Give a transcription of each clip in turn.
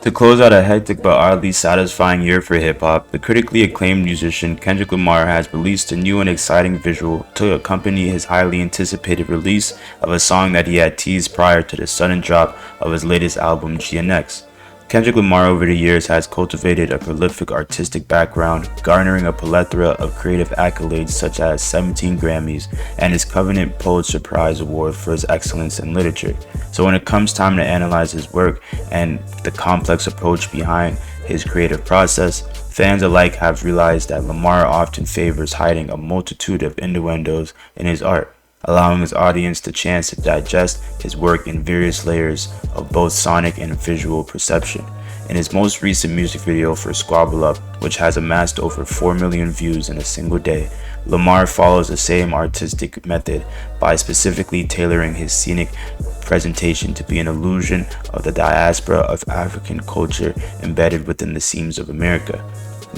To close out a hectic but oddly satisfying year for hip-hop, the critically acclaimed musician Kendrick Lamar has released a new and exciting visual to accompany his highly anticipated release of a song that he had teased prior to the sudden drop of his latest album, GNX. Kendrick Lamar over the years has cultivated a prolific artistic background, garnering a plethora of creative accolades such as 17 Grammys and his Covenant Pulitzer Prize Award for his excellence in literature. So when it comes time to analyze his work and the complex approach behind his creative process, fans alike have realized that Lamar often favors hiding a multitude of innuendos in his art, allowing his audience the chance to digest his work in various layers of both sonic and visual perception. In his most recent music video for Squabble Up, which has amassed over 4 million views in a single day, Lamar follows the same artistic method by specifically tailoring his scenic presentation to be an illusion of the diaspora of African culture embedded within the seams of America.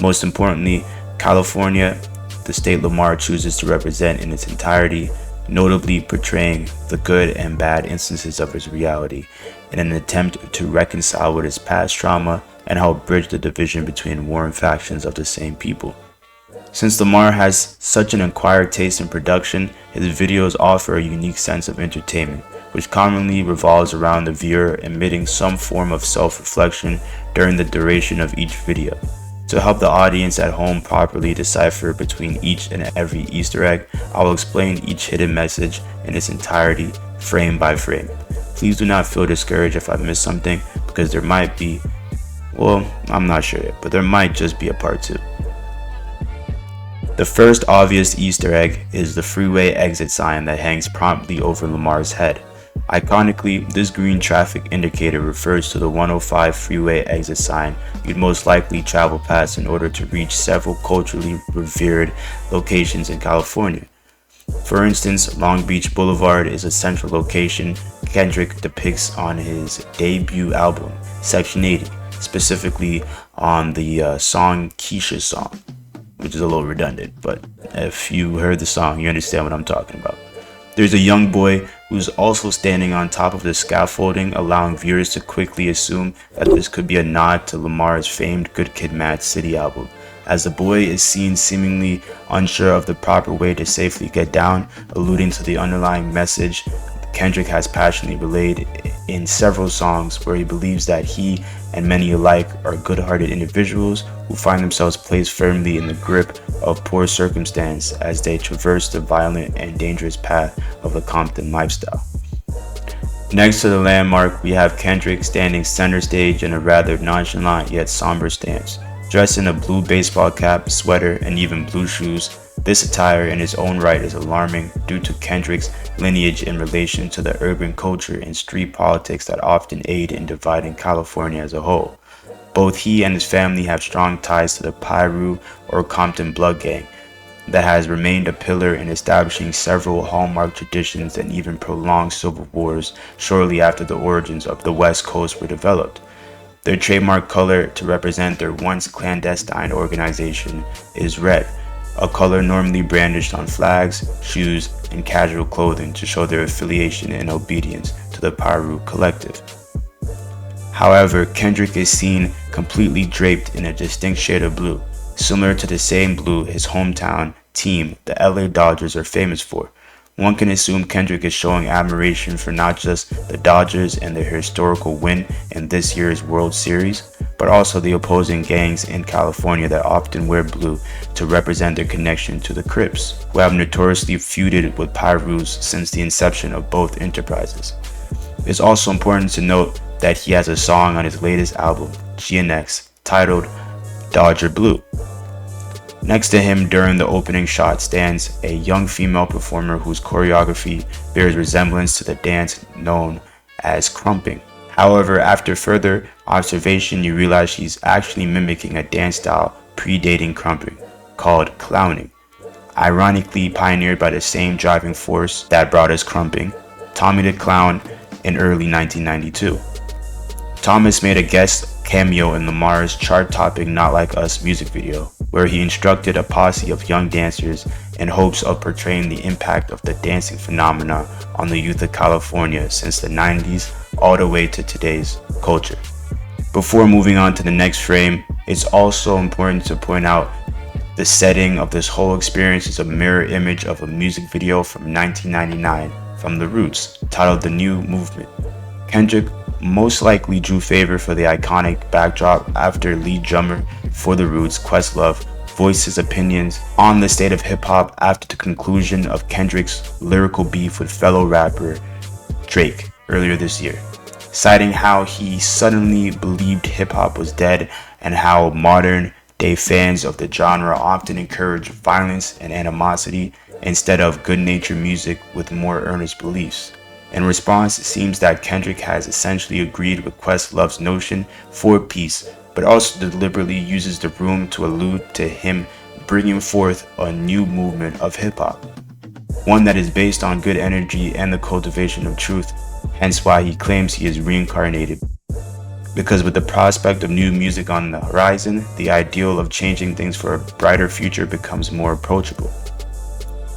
Most importantly, California, the state Lamar chooses to represent in its entirety, notably portraying the good and bad instances of his reality in an attempt to reconcile with his past trauma and help bridge the division between warring factions of the same people. Since Lamar has such an acquired taste in production, his videos offer a unique sense of entertainment, which commonly revolves around the viewer emitting some form of self-reflection during the duration of each video. To help the audience at home properly decipher between each and every Easter egg, I will explain each hidden message in its entirety, frame by frame. Please do not feel discouraged if I miss something, because there might be, well, I'm not sure yet, but there might just be a part 2. The first obvious Easter egg is the freeway exit sign that hangs promptly over Lamar's head. Iconically, this green traffic indicator refers to the 105 freeway exit sign you'd most likely travel past in order to reach several culturally revered locations in California. For instance, Long Beach Boulevard is a central location Kendrick depicts on his debut album, Section 80, specifically on the song Keisha's Song, which is a little redundant, but if you heard the song, you understand what I'm talking about. There's a young boy who's also standing on top of the scaffolding, allowing viewers to quickly assume that this could be a nod to Lamar's famed Good Kid, Mad City album, as the boy is seen seemingly unsure of the proper way to safely get down, alluding to the underlying message Kendrick has passionately relayed in several songs, where he believes that he and many alike are good-hearted individuals who find themselves placed firmly in the grip of poor circumstance as they traverse the violent and dangerous path of the Compton lifestyle. Next to the landmark, we have Kendrick standing center stage in a rather nonchalant yet somber stance. Dressed in a blue baseball cap, sweater, and even blue shoes, this attire in its own right is alarming due to Kendrick's lineage in relation to the urban culture and street politics that often aid in dividing California as a whole. Both he and his family have strong ties to the Piru or Compton blood gang that has remained a pillar in establishing several hallmark traditions and even prolonged civil wars shortly after the origins of the West Coast were developed. Their trademark color to represent their once clandestine organization is red, a color normally brandished on flags, shoes, and casual clothing to show their affiliation and obedience to the Piru collective. However, Kendrick is seen completely draped in a distinct shade of blue, similar to the same blue his hometown team, the LA Dodgers, are famous for. One can assume Kendrick is showing admiration for not just the Dodgers and their historical win in this year's World Series, but also the opposing gangs in California that often wear blue to represent their connection to the Crips, who have notoriously feuded with Pirus since the inception of both enterprises. It's also important to note that he has a song on his latest album, GNX, titled Dodger Blue. Next to him during the opening shot stands a young female performer whose choreography bears resemblance to the dance known as crumping. However, after further observation, you realize she's actually mimicking a dance style predating crumping, called clowning, ironically pioneered by the same driving force that brought us crumping, Tommy the Clown, in early 1992. Thomas made a guest cameo in Lamar's chart-topping Not Like Us music video, where he instructed a posse of young dancers in hopes of portraying the impact of the dancing phenomena on the youth of California since the 90s all the way to today's culture. Before moving on to the next frame, it's also important to point out the setting of this whole experience is a mirror image of a music video from 1999 from The Roots, titled The New Movement. Kendrick most likely drew favor for the iconic backdrop after lead drummer for The Roots, Questlove, voiced his opinions on the state of hip-hop after the conclusion of Kendrick's lyrical beef with fellow rapper Drake earlier this year, citing how he suddenly believed hip-hop was dead and how modern day fans of the genre often encourage violence and animosity instead of good-natured music with more earnest beliefs. In response, it seems that Kendrick has essentially agreed with Questlove's notion for peace, but also deliberately uses the room to allude to him bringing forth a new movement of hip-hop, one that is based on good energy and the cultivation of truth, hence why he claims he is reincarnated. Because with the prospect of new music on the horizon, the ideal of changing things for a brighter future becomes more approachable.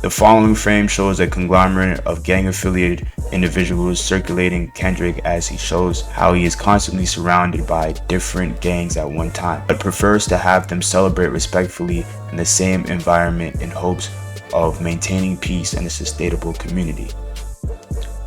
The following frame shows a conglomerate of gang-affiliated individuals circulating Kendrick as he shows how he is constantly surrounded by different gangs at one time, but prefers to have them celebrate respectfully in the same environment in hopes of maintaining peace and a sustainable community.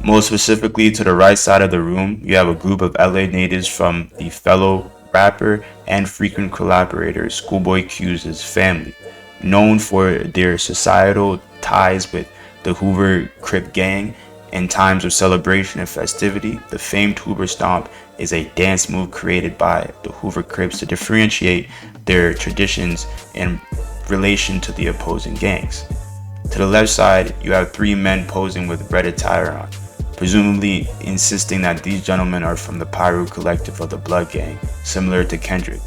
Most specifically, to the right side of the room, you have a group of LA natives from the fellow rapper and frequent collaborator Schoolboy Q's family, known for their societal ties with the Hoover Crip gang. In times of celebration and festivity, the famed Hoover Stomp is a dance move created by the Hoover Crips to differentiate their traditions in relation to the opposing gangs. To the left side, you have three men posing with red attire on, presumably insisting that these gentlemen are from the Pyro collective of the Blood Gang, similar to Kendrick.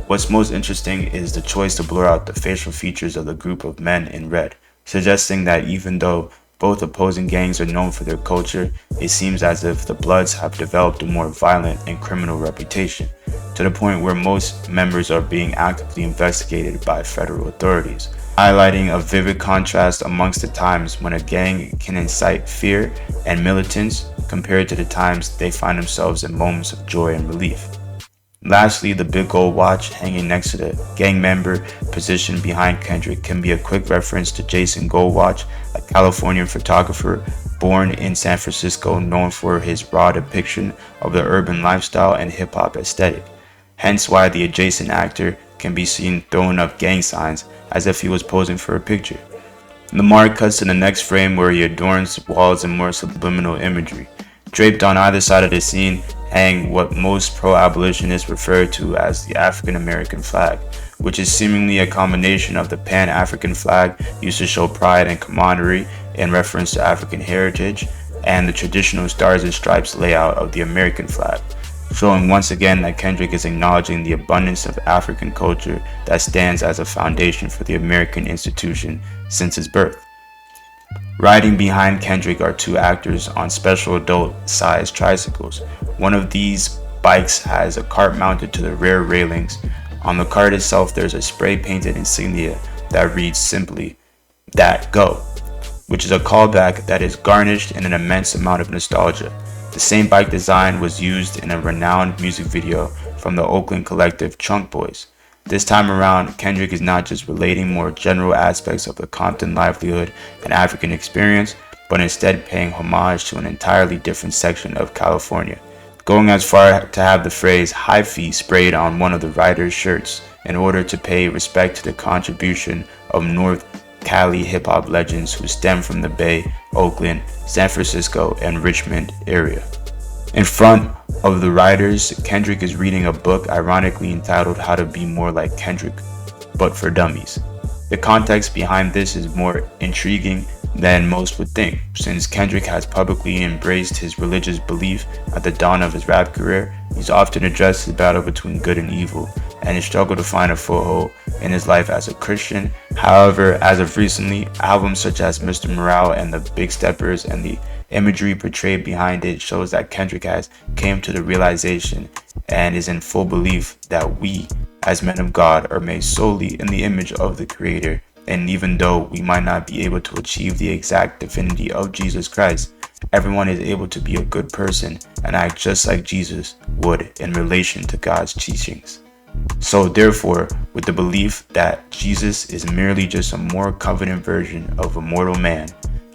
What's most interesting is the choice to blur out the facial features of the group of men in red, suggesting that even though both opposing gangs are known for their culture, it seems as if the Bloods have developed a more violent and criminal reputation, to the point where most members are being actively investigated by federal authorities, highlighting a vivid contrast amongst the times when a gang can incite fear and militance compared to the times they find themselves in moments of joy and relief. Lastly, the big gold watch hanging next to the gang member positioned behind Kendrick can be a quick reference to Jason Goldwatch, a Californian photographer born in San Francisco known for his raw depiction of the urban lifestyle and hip-hop aesthetic, hence why the adjacent actor can be seen throwing up gang signs as if he was posing for a picture. Lamar cuts to the next frame where he adorns walls in more subliminal imagery. Draped on either side of the scene hang what most pro-abolitionists refer to as the African American flag, which is seemingly a combination of the Pan-African flag used to show pride and camaraderie in reference to African heritage, and the traditional stars and stripes layout of the American flag, showing once again that Kendrick is acknowledging the abundance of African culture that stands as a foundation for the American institution since its birth. Riding behind Kendrick are two actors on special adult-sized tricycles. One of these bikes has a cart mounted to the rear railings. On the cart itself, there's a spray-painted insignia that reads simply, "That Go," which is a callback that is garnished in an immense amount of nostalgia. The same bike design was used in a renowned music video from the Oakland collective Chunk Boys. This time around, Kendrick is not just relating more general aspects of the Compton livelihood and African experience, but instead paying homage to an entirely different section of California, going as far to have the phrase "hyphy" sprayed on one of the writer's shirts in order to pay respect to the contribution of North Cali hip-hop legends who stem from the Bay, Oakland, San Francisco, and Richmond area. In front of the writers, Kendrick is reading a book ironically entitled How to Be More Like Kendrick, but for Dummies. The context behind this is more intriguing than most would think, since Kendrick has publicly embraced his religious belief at the dawn of his rap career. He's often addressed his battle between good and evil, and his struggle to find a foothold in his life as a Christian. However, as of recently, albums such as Mr. Morale and the Big Steppers and the imagery portrayed behind it shows that Kendrick has came to the realization and is in full belief that we, as men of God, are made solely in the image of the Creator, and even though we might not be able to achieve the exact divinity of Jesus Christ, everyone is able to be a good person and act just like Jesus would in relation to God's teachings. So therefore, with the belief that Jesus is merely just a more covenant version of a mortal man,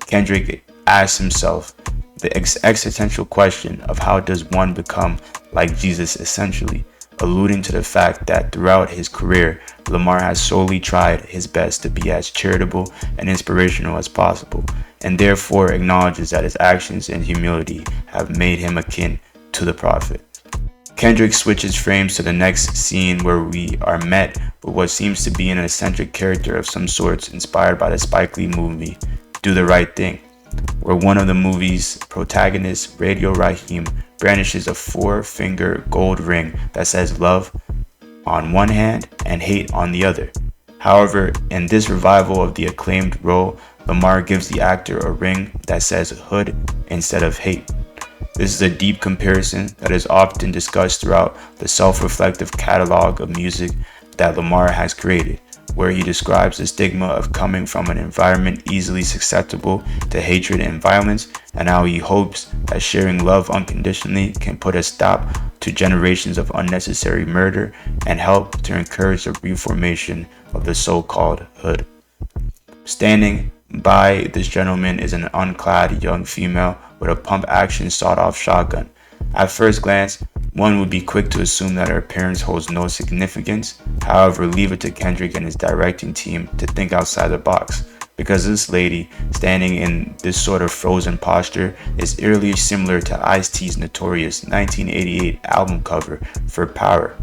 Kendrick asks himself the existential question of how does one become like Jesus essentially, alluding to the fact that throughout his career, Lamar has solely tried his best to be as charitable and inspirational as possible, and therefore acknowledges that his actions and humility have made him akin to the prophet. Kendrick switches frames to the next scene where we are met with what seems to be an eccentric character of some sorts inspired by the Spike Lee movie Do the Right Thing, where one of the movie's protagonists, Radio Raheem, brandishes a 4-finger gold ring that says love on one hand and hate on the other. However, in this revival of the acclaimed role, Lamar gives the actor a ring that says hood instead of hate. This is a deep comparison that is often discussed throughout the self-reflective catalog of music that Lamar has created, where he describes the stigma of coming from an environment easily susceptible to hatred and violence, and how he hopes that sharing love unconditionally can put a stop to generations of unnecessary murder and help to encourage the reformation of the so-called hood. Standing by this gentleman is an unclad young female with a pump-action sawed-off shotgun. At first glance, one would be quick to assume that her appearance holds no significance. However, leave it to Kendrick and his directing team to think outside the box, because this lady standing in this sort of frozen posture is eerily similar to Ice-T's notorious 1988 album cover for Power,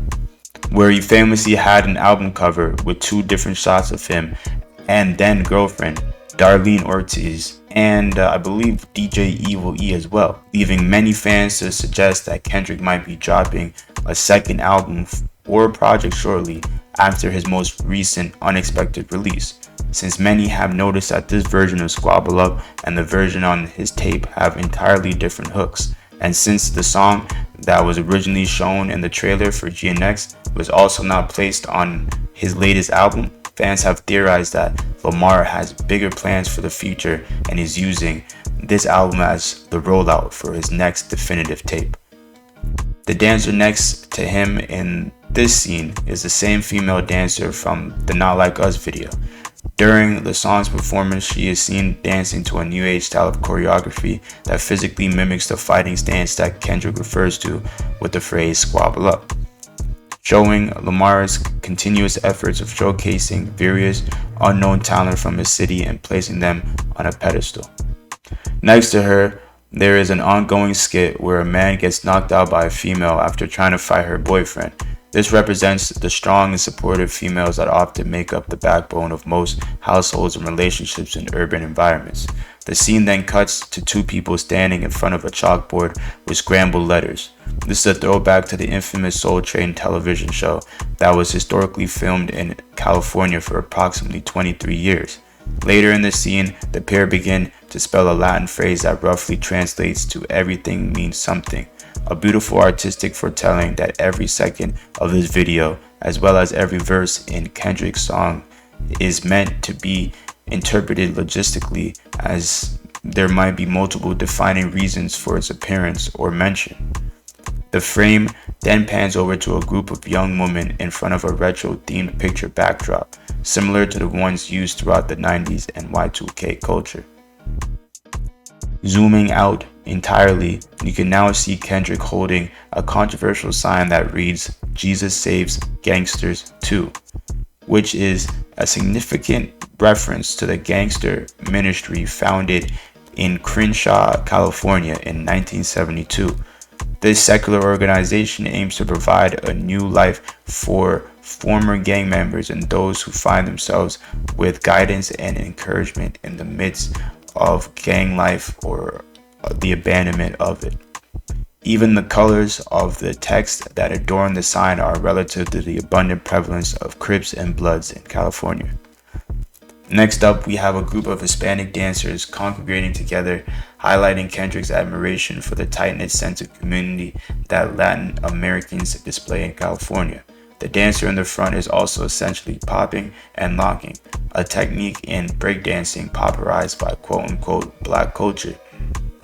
where he famously had an album cover with 2 different shots of him and then girlfriend Darlene Ortiz, and I believe DJ Evil E as well, leaving many fans to suggest that Kendrick might be dropping a second album or project shortly after his most recent unexpected release, since many have noticed that this version of Squabble Up and the version on his tape have entirely different hooks, and since the song that was originally shown in the trailer for GNX was also not placed on his latest album, fans have theorized that Lamar has bigger plans for the future and is using this album as the rollout for his next definitive tape. The dancer next to him in this scene is the same female dancer from the Not Like Us video. During the song's performance, she is seen dancing to a new age style of choreography that physically mimics the fighting stance that Kendrick refers to with the phrase squabble up, showing Lamar's continuous efforts of showcasing various unknown talent from his city and placing them on a pedestal. Next to her, there is an ongoing skit where a man gets knocked out by a female after trying to fight her boyfriend. This represents the strong and supportive females that often make up the backbone of most households and relationships in urban environments. The scene then cuts to 2 people standing in front of a chalkboard with scrambled letters. This is a throwback to the infamous Soul Train television show that was historically filmed in California for approximately 23 years. Later in the scene, the pair begin to spell a Latin phrase that roughly translates to everything means something, a beautiful artistic foretelling that every second of this video, as well as every verse in Kendrick's song, is meant to be interpreted logistically, as there might be multiple defining reasons for its appearance or mention. The frame then pans over to a group of young women in front of a retro-themed picture backdrop, similar to the ones used throughout the 90s and Y2K culture. Zooming out entirely, you can now see Kendrick holding a controversial sign that reads, "Jesus Saves Gangsters Too," which is a significant reference to the gangster ministry founded in Crenshaw, California in 1972. This secular organization aims to provide a new life for former gang members and those who find themselves with guidance and encouragement in the midst of gang life or the abandonment of it. Even the colors of the text that adorn the sign are relative to the abundant prevalence of Crips and Bloods in California. Next up, we have a group of Hispanic dancers congregating together, highlighting Kendrick's admiration for the tight-knit sense of community that Latin Americans display in California. The dancer in the front is also essentially popping and locking, a technique in breakdancing popularized by quote-unquote black culture.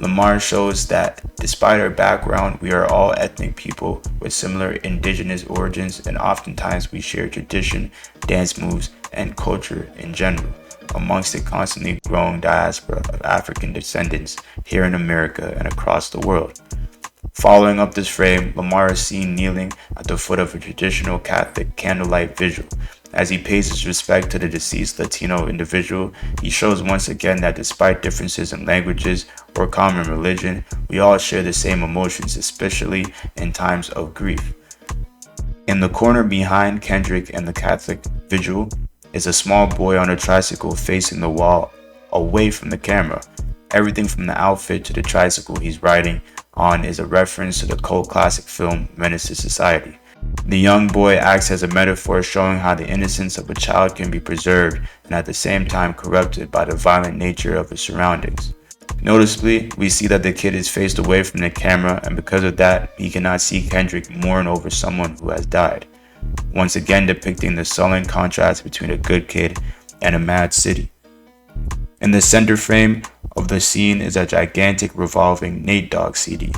Lamar shows that despite our background, we are all ethnic people with similar indigenous origins, and oftentimes we share tradition, dance moves, and culture in general amongst the constantly growing diaspora of African descendants here in America and across the world. Following up this frame, Lamar is seen kneeling at the foot of a traditional Catholic candlelight vigil. As he pays his respect to the deceased Latino individual, he shows once again that despite differences in languages or common religion, we all share the same emotions, especially in times of grief. In the corner behind Kendrick and the Catholic vigil is a small boy on a tricycle facing the wall away from the camera. Everything from the outfit to the tricycle he's riding on is a reference to the cult classic film Menace to Society. The young boy acts as a metaphor showing how the innocence of a child can be preserved and at the same time corrupted by the violent nature of his surroundings. Noticeably, we see that the kid is faced away from the camera, and because of that, he cannot see Kendrick mourn over someone who has died, once again depicting the sullen contrast between a good kid and a mad city. In the center frame of the scene is a gigantic revolving Nate Dogg CD.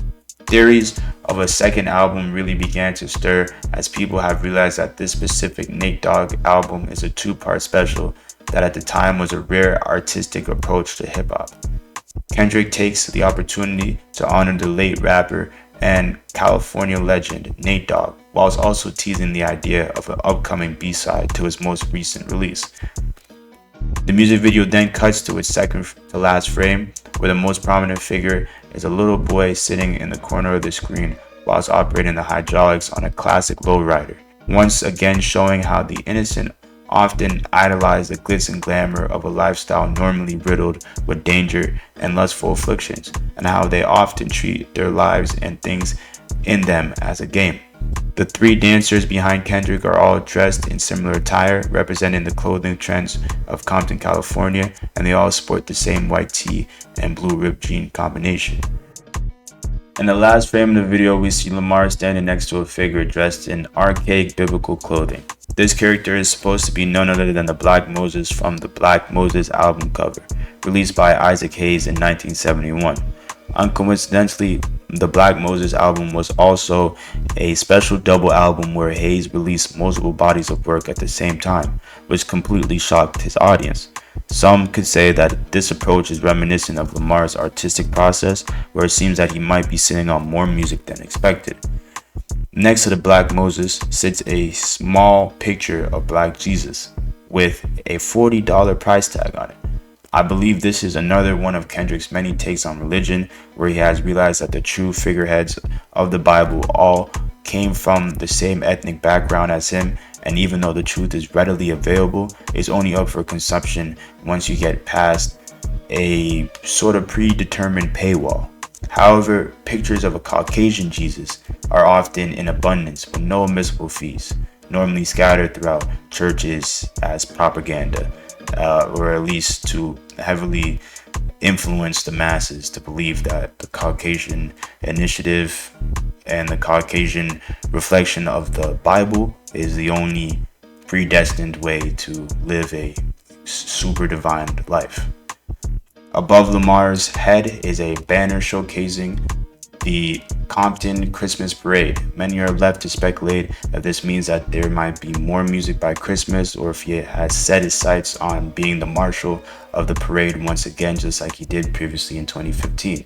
Theories of a second album really began to stir as people have realized that this specific Nate Dogg album is a two-part special that at the time was a rare artistic approach to hip-hop. Kendrick takes the opportunity to honor the late rapper and California legend Nate Dogg, whilst also teasing the idea of an upcoming B-side to his most recent release. The music video then cuts to its second to last frame, where the most prominent figure is a little boy sitting in the corner of the screen whilst operating the hydraulics on a classic lowrider, once again showing how the innocent often idolize the glitz and glamour of a lifestyle normally riddled with danger and lustful afflictions, and how they often treat their lives and things in them as a game. The three dancers behind Kendrick are all dressed in similar attire, representing the clothing trends of Compton, California, and they all sport the same white tee and blue ripped jean combination. In the last frame of the video, we see Lamar standing next to a figure dressed in archaic biblical clothing. This character is supposed to be none other than the Black Moses from the Black Moses album cover, released by Isaac Hayes in 1971. Uncoincidentally, the Black Moses album was also a special double album where Hayes released multiple bodies of work at the same time, which completely shocked his audience. Some could say that this approach is reminiscent of Lamar's artistic process, where it seems that he might be sitting on more music than expected. Next to the Black Moses sits a small picture of Black Jesus with a $40 price tag on it. I believe this is another one of Kendrick's many takes on religion, where he has realized that the true figureheads of the Bible all came from the same ethnic background as him, and even though the truth is readily available, it's only up for consumption once you get past a sort of predetermined paywall. However, pictures of a Caucasian Jesus are often in abundance with no admissible fees, normally scattered throughout churches as propaganda, or at least to heavily influence the masses to believe that the Caucasian initiative and the Caucasian reflection of the Bible is the only predestined way to live a super divine life. Above Lamar's head is a banner showcasing the Compton Christmas Parade. Many are left to speculate that this means that there might be more music by Christmas, or if he has set his sights on being the marshal of the parade once again, just like he did previously in 2015.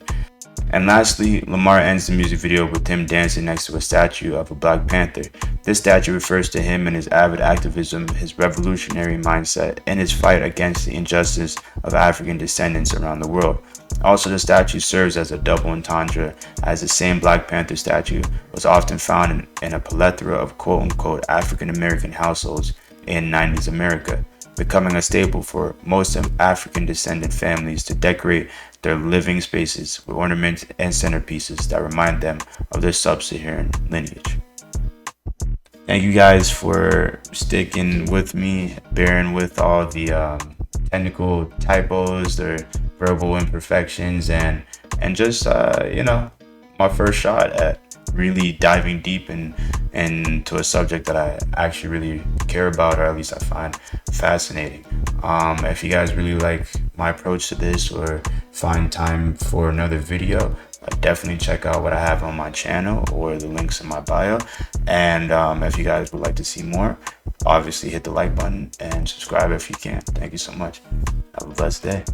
And lastly, Lamar ends the music video with him dancing next to a statue of a Black Panther. This statue refers to him and his avid activism, his revolutionary mindset, and his fight against the injustice of African descendants around the world. Also, the statue serves as a double entendre, as the same Black Panther statue was often found in a plethora of quote-unquote African American households in 90s America, becoming a staple for most African descendant families to decorate their living spaces with ornaments and centerpieces that remind them of their sub-Saharan lineage. Thank you guys for sticking with me, bearing with all the technical typos, the verbal imperfections, and just my first shot at really diving deep into a subject that I actually really care about, or at least I find fascinating. If you guys really like my approach to this, or find time for another video, definitely check out what I have on my channel or the links in my bio. And if you guys would like to see more, obviously hit the like button and subscribe if you can. Thank you so much. Have a blessed day.